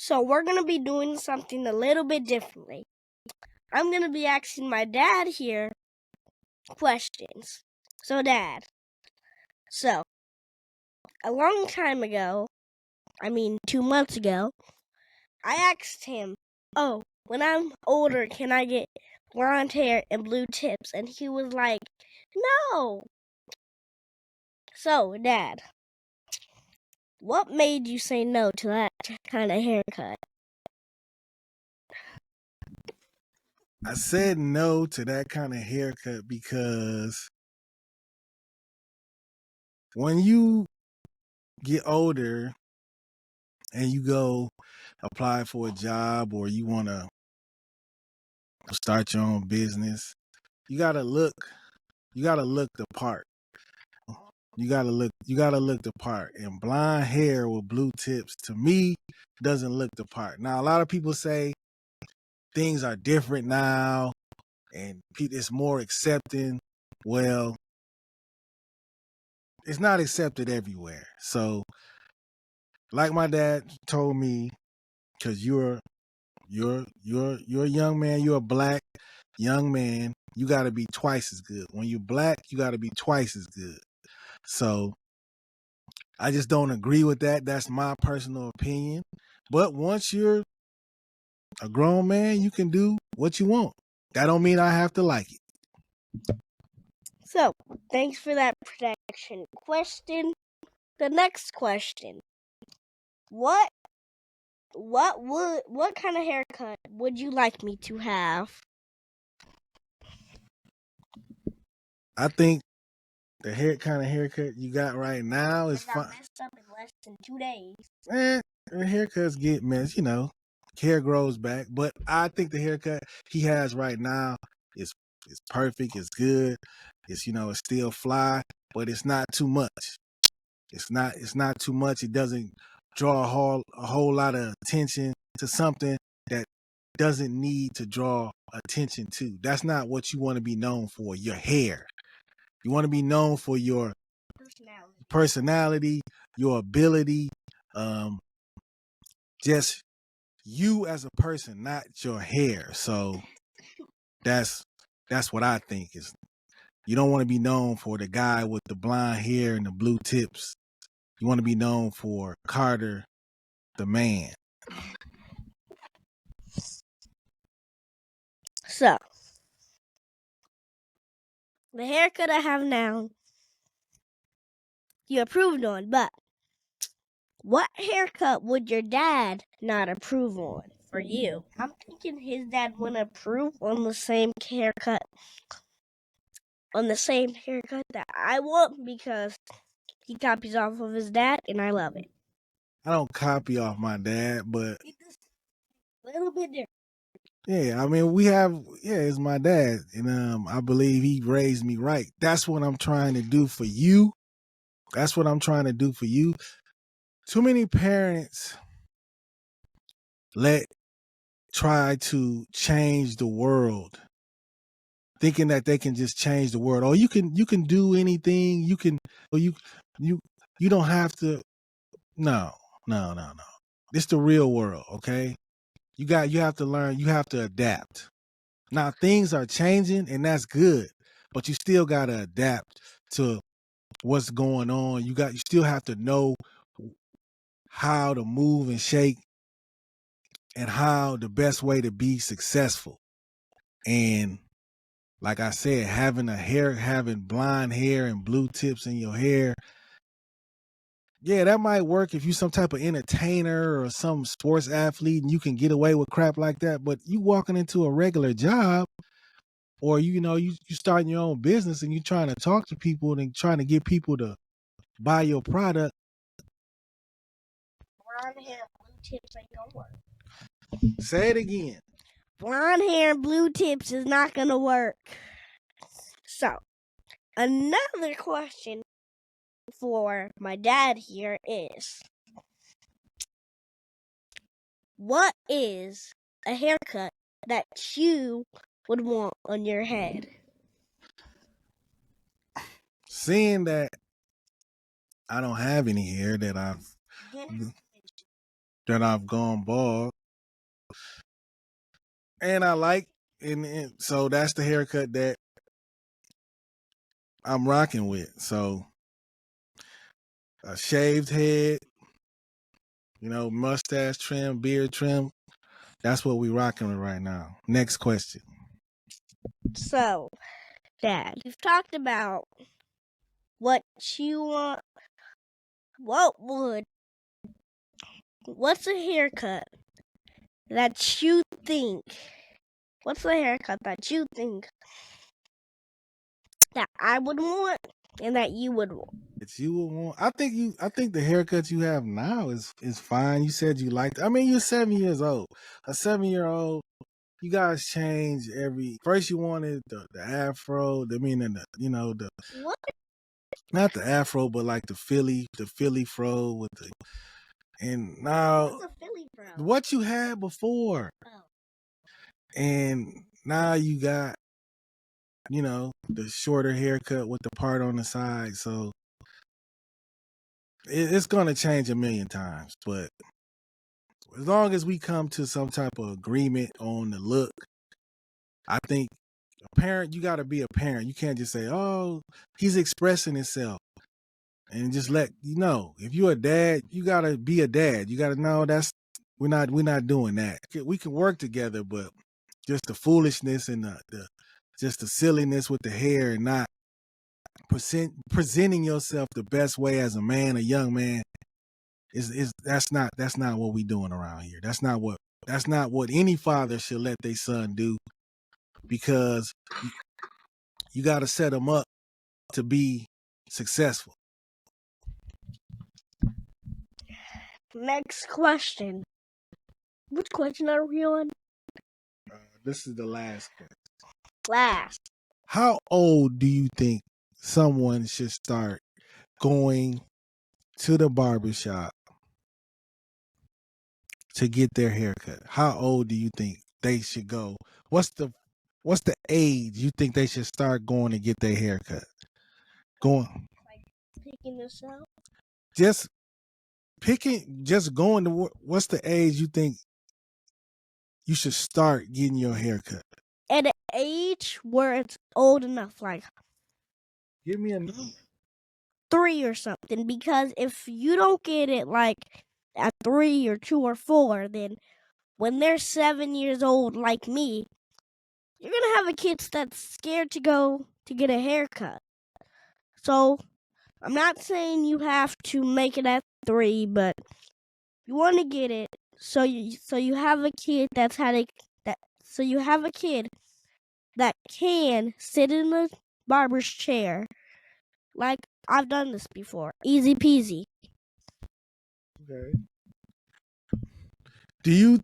So we're going to be doing something a little bit differently. I'm going to be asking my dad here questions. So Dad, a long time ago, 2 months ago, I asked him, oh, when I'm older, can I get blonde hair and blue tips? And he was like, no. So, Dad, what made you say no to that kind of haircut? I said no to that kind of haircut because when you get older and you go apply for a job or you want to start your own business, you gotta look the part. You gotta look the part. And blonde hair with blue tips, to me, doesn't look the part. Now, a lot of people say things are different now and it's more accepting. Well, it's not accepted everywhere. So, like my dad told me, because you're a young man, you're a black young man, you got to be twice as good. When you're black, you got to be twice as good. So I just don't agree with that. That's my personal opinion. But once you're a grown man, you can do what you want. That don't mean I have to like it. So, thanks for that protection question. The next question. What kind of haircut would you like me to have? I think the kind of haircut you got right now is fine. Messed up in less than 2 days. Haircuts get messed, hair grows back. But I think the haircut he has right now is perfect. It's good. It's it's still fly, but it's not too much. It's not too much. It doesn't draw a whole lot of attention to something that doesn't need to draw attention to. That's not what you want to be known for, your hair. You want to be known for your personality, your ability, just you as a person, not your hair. So that's what I think is. You don't want to be known for the guy with the blonde hair and the blue tips. You want to be known for Carter, the man. So, the haircut I have now, you approved on, but what haircut would your dad not approve on for you? I'm thinking his dad wouldn't approve on the same haircut that I want because he copies off of his dad and I love it. I don't copy off my dad, but a little bit different. Yeah, it's my dad, and I believe he raised me right. That's what I'm trying to do for you. Too many parents try to change the world, thinking that they can just change the world. Oh, you can do anything. You don't have to. No. It's the real world, okay? You have to learn. You have to adapt. Now things are changing, and that's good, but you still gotta adapt to what's going on. You still have to know how to move and shake, and how the best way to be successful. And like I said, having blonde hair and blue tips in your hair, yeah, that might work if you some type of entertainer or some sports athlete and you can get away with crap like that. But you walking into a regular job, or you starting your own business and you trying to talk to people and trying to get people to buy your product. Blonde hair, blue tips ain't gonna work. Say it again. Blonde hair and blue tips is not gonna work. So, another question for my dad here is, what is a haircut that you would want on your head? Seeing that I don't have any hair that that I've gone bald, and I like, and so that's the haircut that I'm rocking with. So a shaved head, mustache trim, beard trim. That's what we rocking with right now. Next question. So, Dad, we've talked about what you want. What's a haircut that you think? What's a haircut that you think that I would want and that you would want? You would want. I think the haircut you have now is fine. You said you liked. I mean, you're 7 years old. A 7-year-old. You guys change every. First, you wanted the afro. I mean, and the What? not the afro, but like the Philly fro with the. And now, What's a Philly fro? what you had before, Oh. and now you got, the shorter haircut with the part on the side. So it's gonna change a million times, but as long as we come to some type of agreement on the look, I think a parent, you got to be a parent. You can't just say, "Oh, he's expressing himself," and just let if you're a dad, you got to be a dad. You got to know that's we're not doing that. We can work together, but just the foolishness and just the silliness with the hair and not presenting yourself the best way as a man, a young man, is that's not what we doing around here. That's not what any father should let their son do, because you got to set them up to be successful. Next question. Which question are we on? This is the last question. Last. How old do you think someone should start going to the barbershop to get their haircut? How old do you think they should go? What's the age you think they should start going to get their haircut? Going. Like picking this out? Just going to, what's the age you think you should start getting your haircut? At an age where it's old enough, like Give me a number. 3 or something, because if you don't get it like at 3 or 2 or 4, then when they're 7 years old like me, you're gonna have a kid that's scared to go to get a haircut. So I'm not saying you have to make it at 3, but you want to get it so you have a kid so you have a kid that can sit in the barber's chair. Like, I've done this before. Easy peasy. Okay. Do you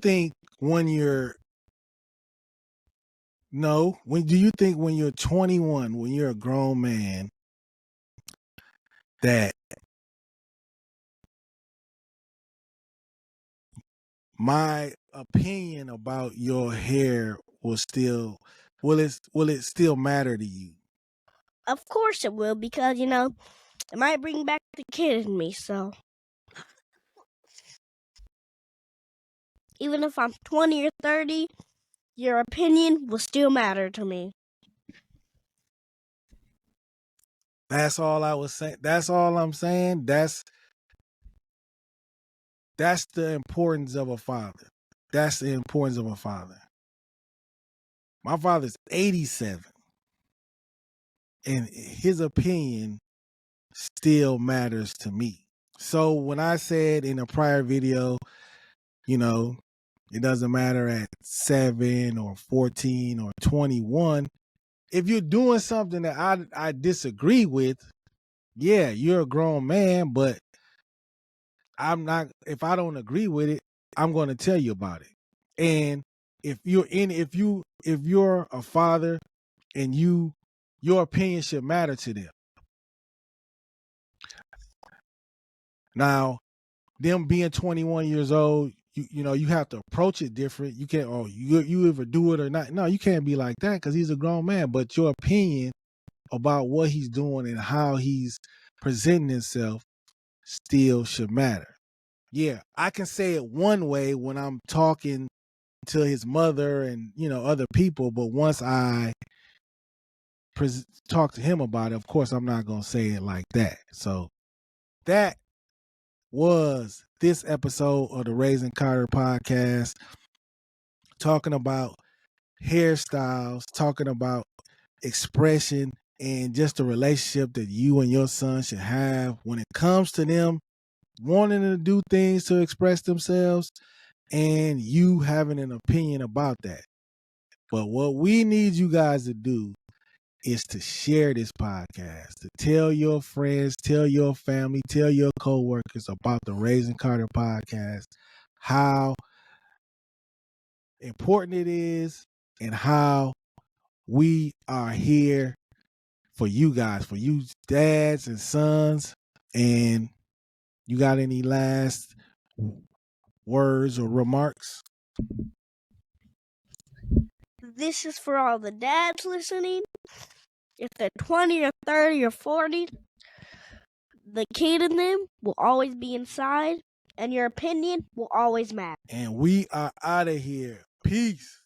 think when you're 21, when you're a grown man, that my opinion about your hair will it still matter to you? Of course it will, because, it might bring back the kid in me, so. Even if I'm 20 or 30, your opinion will still matter to me. That's all I was saying. That's all I'm saying. That's the importance of a father. That's the importance of a father. My father's 87, and his opinion still matters to me. So when I said in a prior video, it doesn't matter at 7 or 14 or 21. If you're doing something that I disagree with, yeah, you're a grown man, but if I don't agree with it, I'm going to tell you about it. And if you're a father and your opinion should matter to them. Now, them being 21 years old, you have to approach it different. You can't, you ever do it or not. No, you can't be like that, because he's a grown man. But your opinion about what he's doing and how he's presenting himself still should matter. Yeah, I can say it one way when I'm talking to his mother and other people, but once I talk to him about it, of course I'm not gonna say it like that. So that was this episode of the Raising Carter podcast, talking about hairstyles, talking about expression, and just the relationship that you and your son should have when it comes to them wanting to do things to express themselves and you having an opinion about that. But what we need you guys to do is to share this podcast, to tell your friends, tell your family, tell your coworkers about the Raising Carter podcast, how important it is and how we are here for you guys, for you dads and sons. And you got any last words or remarks? This is for all the dads listening. If they're 20 or 30 or 40, the kid in them will always be inside, and your opinion will always matter. And we are out of here. Peace.